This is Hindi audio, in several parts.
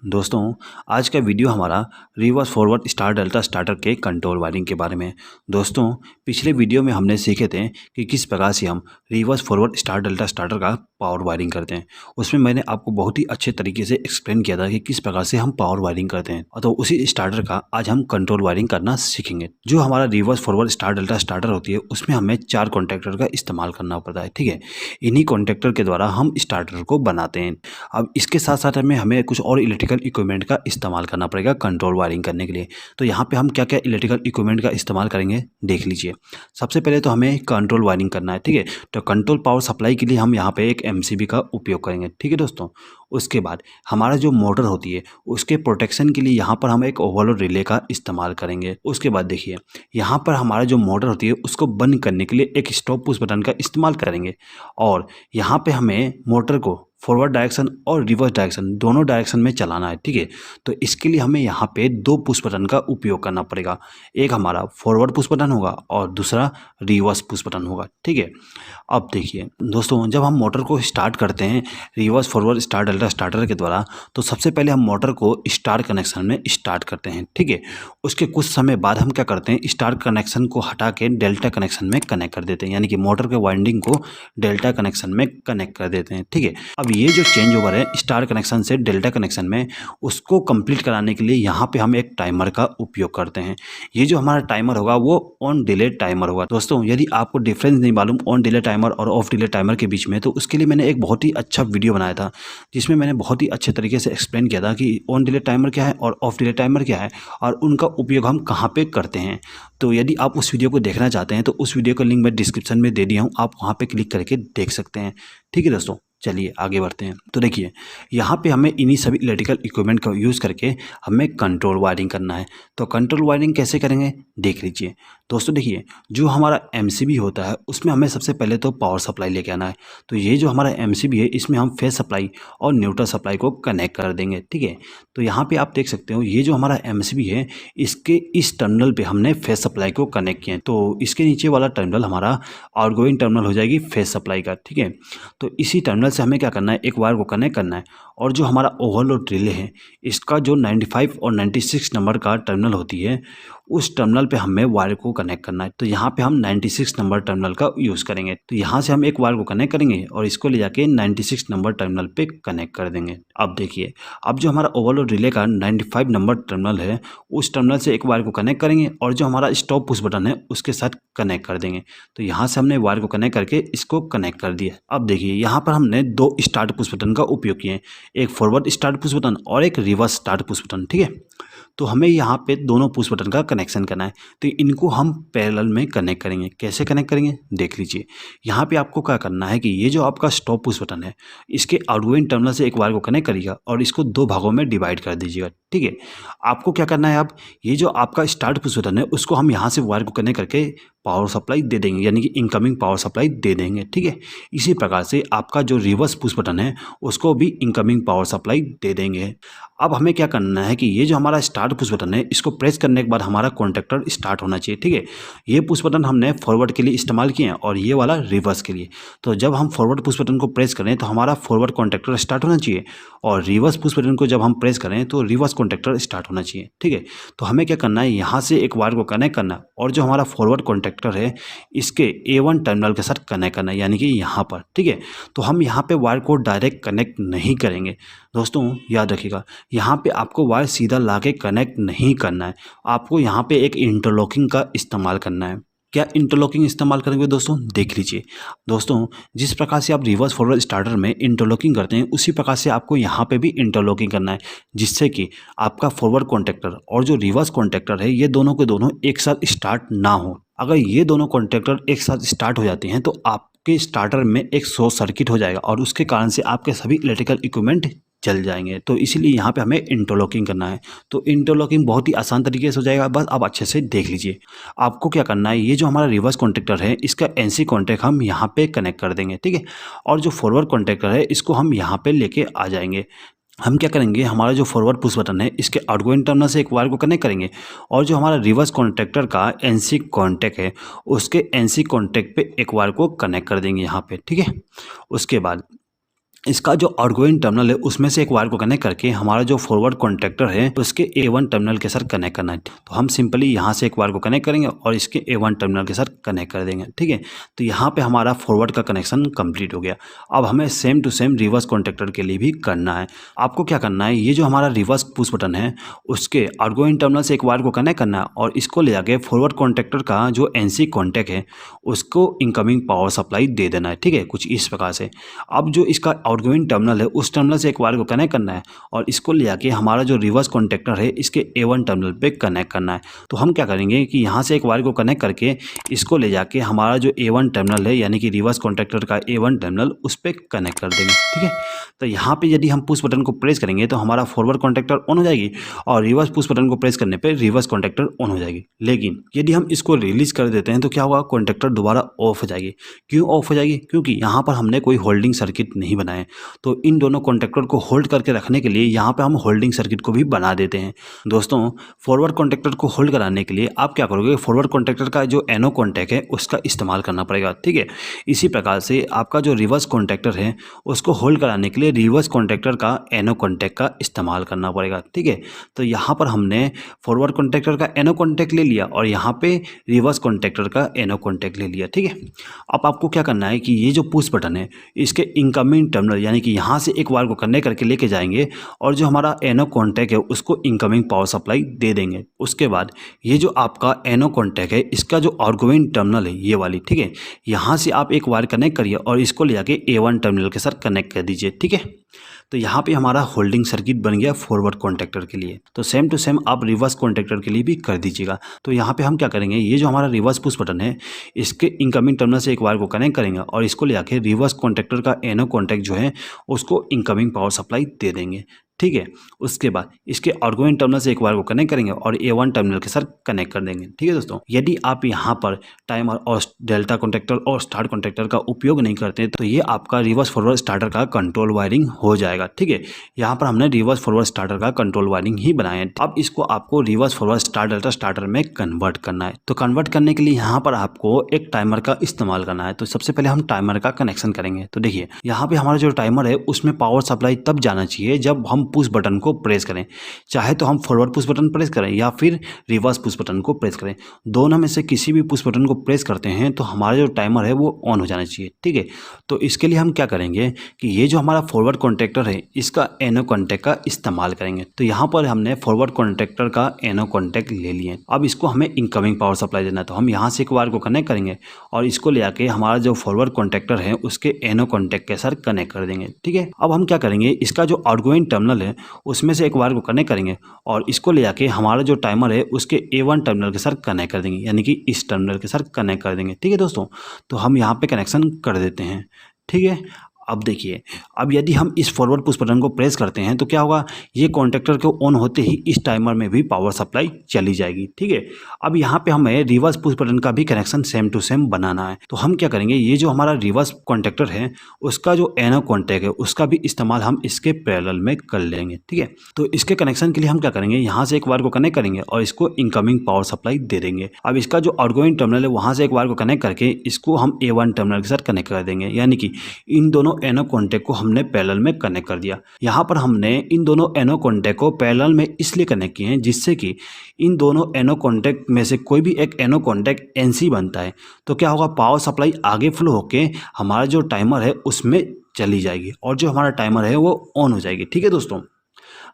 दोस्तों, आज का वीडियो हमारा reverse forward star delta starter के कंट्रोल वायरिंग के बारे में है। दोस्तों, पिछले वीडियो में हमने सीखे थे कि किस प्रकार से हम reverse forward star delta starter का पावर वायरिंग करते हैं। उसमें मैंने आपको बहुत ही अच्छे तरीके से एक्सप्लेन किया था कि किस प्रकार से हम पावर वायरिंग करते हैं। तो उसी स्टार्टर का आज हम कंट्रोल वायरिंग करना सीखेंगे। जो हमारा reverse forward star delta starter होती है, उसमें हमें 4 कॉन्टैक्टर का इस्तेमाल करना पड़ता है। ठीक है, इन्हीं कॉन्टैक्टर के द्वारा हम स्टार्टर को बनाते हैं। अब इसके साथ साथ हमें कुछ और इलेक्ट्रिकल इक्विपमेंट का इस्तेमाल करना पड़ेगा कंट्रोल वायरिंग करने के लिए। तो यहाँ पे हम क्या क्या इलेक्ट्रिकल इक्विपमेंट का इस्तेमाल करेंगे देख लीजिए। सबसे पहले तो हमें कंट्रोल वायरिंग करना है। ठीक है, तो कंट्रोल पावर सप्लाई के लिए हम यहाँ पे एक एमसीबी का उपयोग करेंगे। ठीक है दोस्तों, उसके बाद हमारा जो मोटर होती है उसके प्रोटेक्शन के लिए यहाँ पर हम एक ओवरलोड रिले का इस्तेमाल करेंगे। उसके बाद देखिए, यहाँ पर हमारा जो मोटर होती है उसको बंद करने के लिए एक स्टॉप पुश बटन का इस्तेमाल करेंगे। और यहाँ पे हमें मोटर को फॉरवर्ड डायरेक्शन और रिवर्स डायरेक्शन दोनों डायरेक्शन में चलाना है। ठीक है, तो इसके लिए हमें यहाँ पे 2 पुश बटन का उपयोग करना पड़ेगा। एक हमारा फॉरवर्ड पुश बटन होगा और दूसरा रिवर्स पुश बटन होगा। ठीक है, अब देखिए दोस्तों, जब हम मोटर को स्टार्ट करते हैं reverse forward star delta starter के द्वारा, तो सबसे पहले हम मोटर को स्टार कनेक्शन में स्टार्ट करते हैं। ठीक है, उसके कुछ समय बाद हम क्या करते हैं, स्टार कनेक्शन को हटा के डेल्टा कनेक्शन में कनेक्ट कर देते हैं, यानी कि मोटर के वाइंडिंग को डेल्टा कनेक्शन में कनेक्ट कर देते हैं। ठीक है, अब ये जो चेंज ओवर है स्टार कनेक्शन से डेल्टा कनेक्शन में, उसको कंप्लीट कराने के लिए यहाँ पे हम एक टाइमर का उपयोग करते हैं। ये जो हमारा टाइमर होगा वो ऑन डिले टाइमर होगा। दोस्तों, यदि आपको डिफरेंस नहीं मालूम ऑन डिले टाइमर और ऑफ डिले टाइमर के बीच में, तो उसके लिए मैंने एक बहुत ही अच्छा वीडियो बनाया था जिसमें मैंने बहुत ही अच्छे तरीके से एक्सप्लेन किया था कि ऑन डिले टाइमर क्या है और ऑफ डिले टाइमर क्या है और उनका उपयोग हम कहाँ पे करते हैं। तो यदि आप उस वीडियो को देखना चाहते हैं तो उस वीडियो का लिंक मैं डिस्क्रिप्शन में दे दिया हूँ, आप वहाँ पे क्लिक करके देख सकते हैं। ठीक है दोस्तों, चलिए आगे बढ़ते हैं। तो देखिए, यहाँ पे हमें इन्हीं सभी इलेक्ट्रिकल इक्विपमेंट का यूज़ करके हमें कंट्रोल वायरिंग करना है। तो कंट्रोल वायरिंग कैसे करेंगे देख लीजिए। दोस्तों देखिए, जो हमारा एमसीबी होता है उसमें हमें सबसे पहले तो पावर सप्लाई लेके आना है। तो ये जो हमारा एमसीबी है इसमें हम फेज सप्लाई और न्यूट्रल सप्लाई को कनेक्ट कर देंगे। ठीक है, तो यहाँ पे आप देख सकते हो ये जो हमारा एमसीबी है इसके इस टर्मिनल पे हमने फेज सप्लाई को कनेक्ट किया है। तो इसके नीचे वाला टर्मिनल हमारा आउटगोइंग टर्मिनल हो जाएगी फेज सप्लाई का। ठीक है, तो इसी टर्मिनल से हमें क्या करना है, एक वायर को कनेक्ट करना है और जो हमारा ओवरलोड रिले है इसका जो 95 और 96 नंबर का टर्मिनल होती है उस टर्मिनल पे हमें वायर को कनेक्ट करना है। तो यहाँ पे हम 96 नंबर टर्मिनल का यूज़ करेंगे। तो यहाँ से हम एक वायर को कनेक्ट करेंगे और इसको ले जाके 96 नंबर टर्मिनल पे कनेक्ट कर देंगे। अब देखिए, अब जो हमारा ओवरलोड रिले का 95 नंबर टर्मिनल है उस टर्मिनल से एक वायर को कनेक्ट करेंगे और जो हमारा स्टॉप पुश बटन है उसके साथ कनेक्ट कर देंगे। तो यहाँ से हमने वायर को कनेक्ट करके इसको कनेक्ट कर दिया। अब देखिए, यहाँ पर हमने 2 स्टार्ट पुश बटन का उपयोग किए, एक फॉरवर्ड स्टार्ट पुश बटन और एक रिवर्स स्टार्ट पुश बटन। ठीक है, तो हमें यहाँ पे दोनों पुश बटन का कनेक्शन करना है। तो इनको हम पैरेलल में कनेक्ट करेंगे। कैसे कनेक्ट करेंगे देख लीजिए। यहाँ पे आपको क्या करना है कि ये जो आपका स्टॉप पुश बटन है इसके आउटगोइंग टर्मिनल से एक वायर को कनेक्ट करिएगा और इसको 2 भागों में डिवाइड कर दीजिएगा। ठीक है, आपको क्या करना है, अब ये जो आपका स्टार्ट पुश बटन है उसको हम यहाँ से वायर को कनेक्ट करके पावर सप्लाई दे देंगे, यानी कि इनकमिंग पावर सप्लाई दे देंगे। ठीक है, इसी प्रकार से आपका जो रिवर्स पुश बटन है उसको भी इनकमिंग पावर सप्लाई दे देंगे। अब हमें क्या करना है कि ये जो हमारा स्टार्ट पुश बटन है इसको प्रेस करने के बाद हमारा कॉन्टैक्टर स्टार्ट होना चाहिए। ठीक है, ये पुश बटन हमने फॉरवर्ड के लिए इस्तेमाल किए हैं और ये वाला रिवर्स के लिए। तो जब हम फॉरवर्ड पुश बटन को प्रेस करें तो हमारा फॉरवर्ड कॉन्टैक्टर स्टार्ट होना चाहिए और रिवर्स पुश बटन को जब हम प्रेस करें तो रिवर्स कॉन्टैक्टर स्टार्ट होना चाहिए। ठीक है, तो हमें क्या करना है, यहाँ से एक वायर को कनेक्ट करना है और जो हमारा फॉरवर्ड कॉन्टैक्टर है इसके A1 टर्मिनल के साथ कनेक्ट करना है, यानी कि यहाँ पर। ठीक है, तो हम यहाँ पे वायर को डायरेक्ट कनेक्ट नहीं करेंगे। दोस्तों याद रखिएगा, यहाँ पे आपको वायर सीधा ला के कनेक्ट नहीं करना है, आपको यहाँ पे एक इंटरलॉकिंग का इस्तेमाल करना है। क्या इंटरलॉकिंग इस्तेमाल करेंगे दोस्तों देख लीजिए। दोस्तों, जिस प्रकार से आप रिवर्स फॉरवर्ड स्टार्टर में इंटरलॉकिंग करते हैं उसी प्रकार से आपको यहाँ पे भी इंटरलॉकिंग करना है, जिससे कि आपका फॉरवर्ड कॉन्टैक्टर और जो रिवर्स कॉन्टैक्टर है ये दोनों के दोनों एक साथ स्टार्ट ना हो। अगर ये दोनों कॉन्टैक्टर एक साथ स्टार्ट हो जाते हैं तो आपके स्टार्टर में एक शॉर्ट सर्किट हो जाएगा और उसके कारण से आपके सभी इलेक्ट्रिकल इक्विपमेंट जल जाएंगे। तो इसीलिए यहाँ पे हमें इंटरलॉकिंग करना है। तो इंटरलॉकिंग बहुत ही आसान तरीके से हो जाएगा, बस आप अच्छे से देख लीजिए। आपको क्या करना है, ये जो हमारा रिवर्स कॉन्टैक्टर है इसका एनसी कॉन्टैक्ट हम यहाँ पे कनेक्ट कर देंगे। ठीक है, और जो फॉरवर्ड कॉन्टैक्टर है इसको हम यहाँ पे लेके आ जाएंगे। हम क्या करेंगे, हमारा जो फॉरवर्ड पुश बटन है इसके आउटगोइंग टर्मिनल से एक वायर को कनेक्ट करेंगे और जो हमारा रिवर्स कॉन्टैक्टर का एनसी कॉन्टैक्ट है उसके एनसी कॉन्टैक्ट पे एक वायर को कनेक्ट कर देंगे यहाँ पे। ठीक है, उसके बाद इसका जो आउटगोइंग टर्मिनल है उसमें से एक वायर को कनेक्ट करके हमारा जो फॉरवर्ड कॉन्टैक्टर है उसके A1 टर्मिनल के साथ कनेक्ट करना है। तो हम सिंपली यहाँ से एक वायर को कनेक्ट करेंगे और इसके A1 टर्मिनल के साथ कनेक्ट कर देंगे, ठीक है। तो यहाँ पे हमारा फॉरवर्ड का कनेक्शन कंप्लीट हो गया। अब हमें same to same reverse contactor के लिए भी करना है। आपको क्या करना है, ये जो हमारा रिवर्स पुश बटन है उसके आउटगोइंग टर्मिनल से एक वायर को कनेक्ट करना है और इसको ले जाके फॉरवर्ड कॉन्टैक्टर का जो NC कॉन्टैक्ट है उसको इनकमिंग पावर सप्लाई दे देना है, ठीक है, कुछ इस प्रकार से। अब जो इसका आउटगोइंग टर्मिनल है उस टर्मिनल से एक वायर को कनेक्ट करना है और इसको ले जाके हमारा जो रिवर्स कॉन्टैक्टर है इसके A1 टर्मिनल पे कनेक्ट करना है। तो हम क्या करेंगे कि यहाँ से एक वायर को कनेक्ट करके इसको ले जाके हमारा जो A1 टर्मिनल है यानी कि रिवर्स कॉन्टैक्टर का A1 टर्मिनल उस पर कनेक्ट कर देंगे, ठीक है। तो यहाँ पे यदि हम पुश बटन को प्रेस करेंगे तो हमारा फॉरवर्ड कॉन्टैक्टर ऑन हो जाएगी और रिवर्स पुश बटन को प्रेस करने पर रिवर्स कॉन्टैक्टर ऑन हो जाएगी। लेकिन यदि हम इसको रिलीज कर देते हैं तो क्या होगा, कॉन्टैक्टर दोबारा ऑफ हो जाएगी। क्यों ऑफ हो जाएगी? क्योंकि यहाँ पर हमने कोई होल्डिंग सर्किट नहीं बनाए। तो इन दोनों कॉन्टैक्टर को होल्ड करके रखने के लिए यहाँ पे हम होल्डिंग सर्किट को भी बना देते हैं। दोस्तों, फॉरवर्ड कॉन्टैक्टर को होल्ड कराने के लिए आप क्या करोगे, फॉरवर्ड कॉन्टैक्टर का जो एनो कॉन्टैक्ट है उसका इस्तेमाल करना पड़ेगा, ठीक है। इसी प्रकार से आपका जो रिवर्स कॉन्टैक्टर है उसको होल्ड कराने के लिए रिवर्स कॉन्टैक्टर का एनो कॉन्टैक्ट का इस्तेमाल करना पड़ेगा, ठीक है। तो यहाँ पर हमने फॉरवर्ड कॉन्टैक्टर का एनो कॉन्टैक्ट ले लिया और यहाँ पे रिवर्स कॉन्टैक्टर का एनो कॉन्टैक्ट ले लिया, ठीक है। अब आपको क्या करना है कि ये जो पुश बटन है इसके इनकमिंग टर्मिनल यानी कि यहाँ से एक वायर को कनेक्ट करके लेके जाएंगे और जो हमारा एनो कॉन्टैक्ट है उसको इनकमिंग पावर सप्लाई दे देंगे। उसके बाद ये जो आपका एनो कॉन्टैक्ट है इसका जो आउटगोइंग टर्मिनल है ये वाली, ठीक है, यहाँ से आप एक वायर कनेक्ट करिए और इसको ले जाके A1 टर्मिनल के साथ कनेक्ट कर दीजिए, ठीक है। तो यहाँ पे हमारा होल्डिंग सर्किट बन गया फॉरवर्ड कॉन्टैक्टर के लिए। तो सेम टू सेम आप रिवर्स कॉन्टैक्टर के लिए भी कर दीजिएगा। तो यहाँ पे हम क्या करेंगे, ये जो हमारा रिवर्स पुश बटन है इसके इनकमिंग टर्मिनल से एक वायर को कनेक्ट करेंगे और इसको ले आके रिवर्स कॉन्टैक्टर का एनो कॉन्टैक्ट जो है उसको इनकमिंग पावर सप्लाई दे देंगे, ठीक है। उसके बाद इसके आउटगोइंग टर्मिनल से एक वायर को कनेक्ट करेंगे और A1 टर्मिनल के साथ कनेक्ट कर देंगे, ठीक है दोस्तों। यदि आप यहाँ पर टाइमर और डेल्टा कॉन्टैक्टर और स्टार्ट कॉन्टैक्टर का उपयोग नहीं करते तो ये आपका रिवर्स फॉरवर्ड स्टार्टर का कंट्रोल वायरिंग हो जाएगा, ठीक है। यहाँ पर हमने रिवर्स फॉरवर्ड स्टार्टर का कंट्रोल वायरिंग ही बनाया है। अब इसको आपको reverse forward star delta starter में कन्वर्ट करना है। तो कन्वर्ट करने के लिए यहाँ पर आपको एक टाइमर का इस्तेमाल करना है। तो सबसे पहले हम टाइमर का कनेक्शन करेंगे। तो देखिए यहाँ पे हमारा जो टाइमर है उसमें पावर सप्लाई तब जाना चाहिए जब हम पुश बटन को प्रेस करें, चाहे तो हम फॉरवर्ड पुश बटन प्रेस करें या फिर रिवर्स पुश बटन को प्रेस करें। दोनों में से किसी भी पुश बटन को प्रेस करते हैं तो हमारा जो टाइमर है वो ऑन हो जाना चाहिए, ठीक है। तो इसके लिए हम क्या करेंगे कि ये जो हमारा फॉरवर्ड कॉन्टैक्टर है इसका एनो कॉन्टैक्ट का इस्तेमाल करेंगे। तो यहाँ पर हमने फॉरवर्ड कॉन्टैक्टर का एनो कॉन्टैक्ट ले लिए। अब इसको हमें इनकमिंग पावर सप्लाई देना है। तो हम यहाँ से एक वायर को कनेक्ट करेंगे और इसको ले आके हमारा जो फॉरवर्ड कॉन्टैक्टर है उसके एनो कॉन्टैक्ट के साथ कनेक्ट कर देंगे, ठीक है। अब हम क्या करेंगे, इसका जो आउटगोइंग टर्मिनल है उसमें से एक वायर को कनेक्ट करेंगे और इसको ले जाके हमारा जो टाइमर है उसके A1 टर्मिनल के साथ कनेक्ट कर देंगे, यानी कि इस टर्मिनल के साथ कनेक्ट कर देंगे, ठीक है दोस्तों। तो हम यहाँ पे कनेक्शन कर देते हैं, ठीक है। अब देखिए, अब यदि हम इस फॉरवर्ड पुश बटन को प्रेस करते हैं तो क्या होगा, ये कॉन्टैक्टर को ऑन होते ही इस टाइमर में भी पावर सप्लाई चली जाएगी, ठीक है। अब यहाँ पे हमें रिवर्स पुश बटन का भी कनेक्शन सेम टू सेम बनाना है। तो हम क्या करेंगे, ये जो हमारा रिवर्स कॉन्टैक्टर है उसका जो एनो कॉन्टैक्ट है उसका भी इस्तेमाल हम इसके पैरेलल में कर लेंगे, ठीक है। तो इसके कनेक्शन के लिए हम क्या करेंगे, यहाँ से एक वायर को कनेक्ट करेंगे और इसको इनकमिंग पावर सप्लाई दे देंगे। अब इसका जो आउटगोइंग टर्मिनल है वहाँ से एक वायर को कनेक्ट करके इसको हम A1 टर्मिनल के साथ कनेक्ट कर देंगे, यानी कि इन दोनों एनो कॉन्टैक्ट को हमने पैरेलल में कनेक्ट कर दिया। यहाँ पर हमने इन दोनों एनो कॉन्टैक्ट को पैरेलल में इसलिए कनेक्ट किए हैं जिससे कि इन दोनों एनो कॉन्टैक्ट में से कोई भी एक एनो कॉन्टैक्ट NC बनता है तो क्या होगा, पावर सप्लाई आगे फ्लो होके हमारा जो टाइमर है उसमें चली जाएगी और जो हमारा टाइमर है वो ऑन हो जाएगी, ठीक है दोस्तों।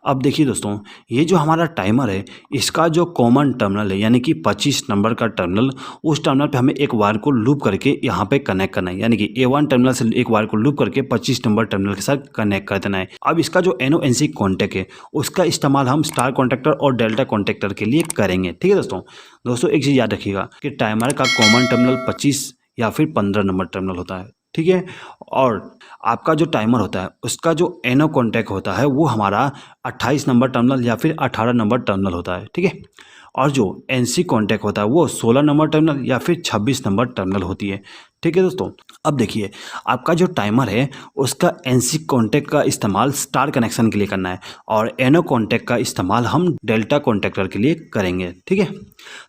अब देखिए दोस्तों, ये जो हमारा टाइमर है इसका जो कॉमन टर्मिनल है यानी कि 25 नंबर का टर्मिनल, उस टर्मिनल पे हमें एक वायर को लूप करके यहाँ पे कनेक्ट करना है, यानी कि A1 टर्मिनल से एक वायर को लूप करके 25 नंबर टर्मिनल के साथ कनेक्ट कर देना है। अब इसका जो NONC कॉन्टैक्ट है उसका इस्तेमाल हम स्टार कॉन्टैक्टर और डेल्टा कॉन्टैक्टर के लिए करेंगे, ठीक है दोस्तों। दोस्तों एक चीज़ याद रखिएगा कि टाइमर का कॉमन टर्मिनल 25 या फिर 15 नंबर टर्मिनल होता है, ठीक है। और आपका जो टाइमर होता है उसका जो एनो कॉन्टैक्ट होता है वो हमारा 28 नंबर टर्मिनल या फिर 18 नंबर टर्मिनल होता है, ठीक है। और जो एनसी कॉन्टैक्ट होता है वो 16 नंबर टर्मिनल या फिर 26 नंबर टर्मिनल होती है, ठीक है दोस्तों। अब देखिए आपका जो टाइमर है उसका एनसी कॉन्टैक्ट का इस्तेमाल स्टार कनेक्शन के लिए करना है और एनो कॉन्टैक्ट का इस्तेमाल हम डेल्टा कॉन्टैक्टर के लिए करेंगे, ठीक है।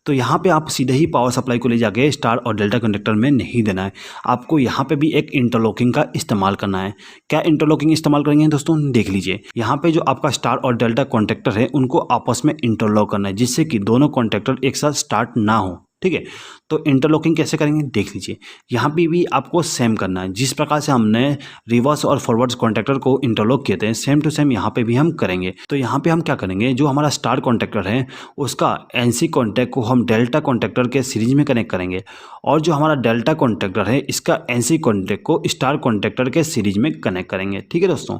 तो यहाँ पे आप सीधे ही पावर सप्लाई को ले जाके स्टार और डेल्टा कॉन्टैक्टर में नहीं देना है, आपको यहाँ पे भी एक इंटरलॉकिंग का इस्तेमाल करना है। क्या इंटरलॉकिंग इस्तेमाल करेंगे दोस्तों, देख लीजिए। यहाँ पे जो आपका स्टार और डेल्टा कॉन्टैक्टर है उनको आपस में इंटरलॉक करना है जिससे कि दोनों कॉन्टैक्टर एक साथ स्टार्ट ना हो, ठीक है। तो इंटरलॉकिंग कैसे करेंगे देख लीजिए। यहाँ पे भी आपको सेम करना है, जिस प्रकार से हमने रिवर्स और फॉरवर्ड कॉन्टैक्टर को इंटरलॉक किए थे सेम टू सेम यहाँ पे भी हम करेंगे। तो यहाँ पे हम क्या करेंगे, जो हमारा स्टार कॉन्टैक्टर है उसका एनसी कॉन्टैक्ट को हम डेल्टा कॉन्टैक्टर के सीरीज में कनेक्ट करेंगे और जो हमारा डेल्टा कॉन्टैक्टर है इसका एनसी कॉन्टैक्ट को स्टार कॉन्टैक्टर के सीरीज में कनेक्ट करेंगे, ठीक है दोस्तों।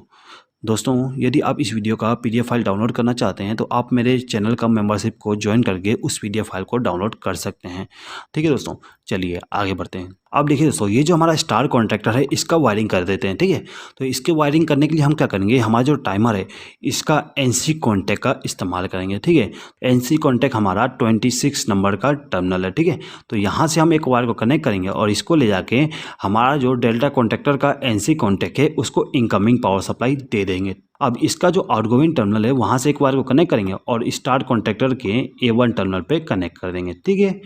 यदि आप इस वीडियो का पीडीएफ फाइल डाउनलोड करना चाहते हैं तो आप मेरे चैनल का मेंबरशिप को ज्वाइन करके उस पीडीएफ फाइल को डाउनलोड कर सकते हैं, ठीक है दोस्तों। चलिए आगे बढ़ते हैं। अब देखिए दोस्तों, ये जो हमारा स्टार कॉन्टैक्टर है इसका वायरिंग कर देते हैं, ठीक है। तो इसके वायरिंग करने के लिए हम क्या करेंगे, हमारा जो टाइमर है इसका एनसी कॉन्टैक्ट का इस्तेमाल करेंगे, ठीक है। एनसी कॉन्टैक्ट हमारा 26 नंबर का टर्मिनल है, ठीक है। तो यहाँ से हम एक वायर को कनेक्ट करेंगे और इसको ले जाके हमारा जो डेल्टा कॉन्टैक्टर का एनसी कॉन्टैक्ट है उसको इनकमिंग पावर सप्लाई दे देंगे। अब इसका जो आउटगोइंग टर्मिनल है वहाँ से एक वायर को कनेक्ट करेंगे और स्टार कॉन्टैक्टर के A1 टर्मिनल पे कनेक्ट कर देंगे, ठीक है।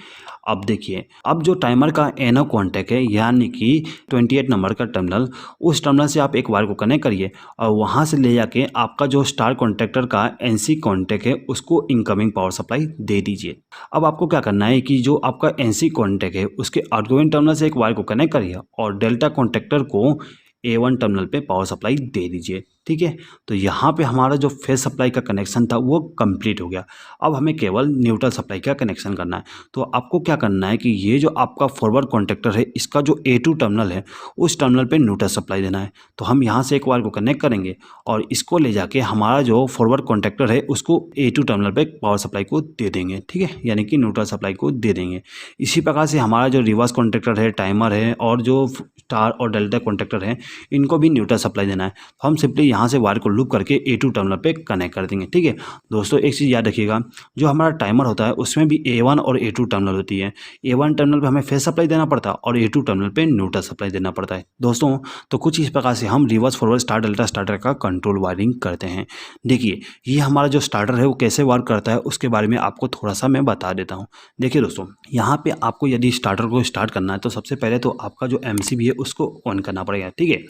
अब देखिए, अब जो टाइमर का एनो कॉन्टैक्ट है यानी कि 28 नंबर का टर्मिनल, उस टर्मिनल से आप एक वायर को कनेक्ट करिए और वहाँ से ले जाके आपका जो स्टार कॉन्टैक्टर का एनसी कॉन्टैक्ट है उसको इनकमिंग पावर सप्लाई दे दीजिए। अब आपको क्या करना है कि जो आपका एनसी कॉन्टैक्ट है उसके आउटगोइंग टर्मिनल से एक वायर को कनेक्ट करिए और डेल्टा कॉन्टैक्टर को A1 टर्मिनल पे पावर सप्लाई दे दीजिए, ठीक है। तो यहाँ पे हमारा जो फेज सप्लाई का कनेक्शन था वो कंप्लीट हो गया। अब हमें केवल न्यूट्रल सप्लाई का कनेक्शन करना है। तो आपको क्या करना है कि ये जो आपका फॉरवर्ड कॉन्टैक्टर है इसका जो A2 टर्मिनल है उस टर्मिनल पे न्यूट्रल सप्लाई देना है। तो हम यहाँ से एक वायर को कनेक्ट करेंगे और इसको ले जाके हमारा जो फॉरवर्ड कॉन्टैक्टर है उसको A2 टर्मिनल पे पावर सप्लाई को दे देंगे, ठीक है, यानी कि न्यूट्रल सप्लाई को दे देंगे। इसी प्रकार से हमारा जो रिवर्स कॉन्टैक्टर है, टाइमर है और जो स्टार और डेल्टा कॉन्टैक्टर है इनको भी न्यूट्रल सप्लाई देना है। तो हम सिंपली यहाँ से वायर को लूप करके A2 टर्मिनल पे कनेक्ट कर देंगे, ठीक है दोस्तों। एक चीज़ याद रखिएगा, जो हमारा टाइमर होता है उसमें भी A1 और A2 टर्मिनल होती है। A1 टर्मिनल पे हमें फेज सप्लाई देना पड़ता है और A2 टर्मिनल पे न्यूट्रल सप्लाई देना पड़ता है दोस्तों। तो कुछ इस प्रकार से हम reverse forward star delta starter का कंट्रोल वायरिंग करते हैं। देखिए ये हमारा जो स्टार्टर है वो कैसे वर्क करता है उसके बारे में आपको थोड़ा सा मैं बता देता हूँ। देखिए दोस्तों, यहाँ पे आपको यदि स्टार्टर को स्टार्ट करना है तो सबसे पहले तो आपका जो MCB है उसको ऑन करना पड़ेगा, ठीक है।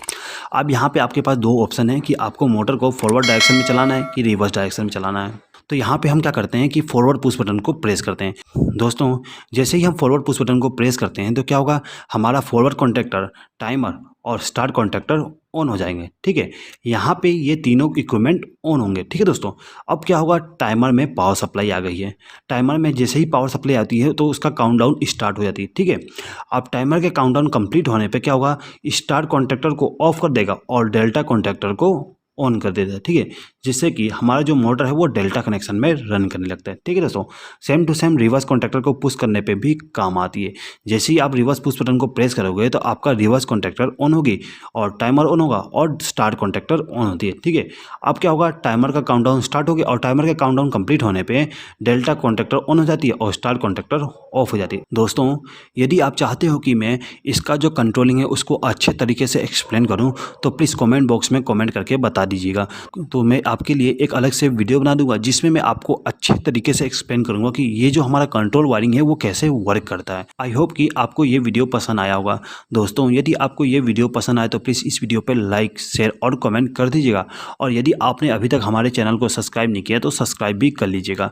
अब यहाँ पे आपके पास दो ऑप्शन है कि आपको मोटर को फॉरवर्ड डायरेक्शन में चलाना है कि रिवर्स डायरेक्शन में चलाना है। तो यहाँ पे हम क्या करते हैं कि फॉरवर्ड पुश बटन को प्रेस करते हैं दोस्तों। जैसे ही हम फॉरवर्ड पुश बटन को प्रेस करते हैं तो क्या होगा, हमारा फॉरवर्ड कॉन्टैक्टर, टाइमर और स्टार कॉन्टैक्टर ऑन हो जाएंगे, ठीक है। यहाँ पे ये तीनों इक्विपमेंट ऑन होंगे, ठीक है दोस्तों। अब क्या होगा, टाइमर में पावर सप्लाई आ गई है। टाइमर में जैसे ही पावर सप्लाई आती है तो उसका काउंटडाउन स्टार्ट हो जाती है, ठीक है। अब टाइमर के काउंटडाउन कंप्लीट होने पे क्या होगा, स्टार कॉन्टैक्टर को ऑफ कर देगा और डेल्टा कॉन्टैक्टर को ऑन कर देता है, ठीक है, जिससे कि हमारा जो मोटर है वो डेल्टा कनेक्शन में रन करने लगता है, ठीक है दोस्तों। Same to same reverse contactor को पुश करने पे भी काम आती है। जैसे ही आप रिवर्स पुश बटन को प्रेस करोगे तो आपका रिवर्स कॉन्टैक्टर ऑन होगी और टाइमर ऑन होगा और स्टार्ट कॉन्टैक्टर ऑन होती है, ठीक है। अब क्या होगा, टाइमर का काउंटडाउन स्टार्ट हो गया और टाइमर के काउंटडाउन कंप्लीट होने पर डेल्टा कॉन्टैक्टर ऑन हो जाती है और स्टार्ट कॉन्टैक्टर ऑफ हो जाती है। दोस्तों यदि आप चाहते हो कि मैं इसका जो कंट्रोलिंग है उसको अच्छे तरीके से एक्सप्लेन करूँ तो प्लीज़ कॉमेंट बॉक्स में कॉमेंट करके बता दीजिएगा। तो मैं आपके लिए एक अलग से वीडियो बना दूंगा जिसमें मैं आपको अच्छे तरीके से एक्सप्लेन करूंगा कि ये जो हमारा कंट्रोल वायरिंग है वो कैसे वर्क करता है। आई होप कि आपको ये वीडियो पसंद आया होगा। दोस्तों यदि आपको ये वीडियो पसंद आए तो प्लीज़ इस वीडियो पर लाइक, शेयर और कमेंट कर दीजिएगा और यदि आपने अभी तक हमारे चैनल को सब्सक्राइब नहीं किया तो सब्सक्राइब भी कर लीजिएगा।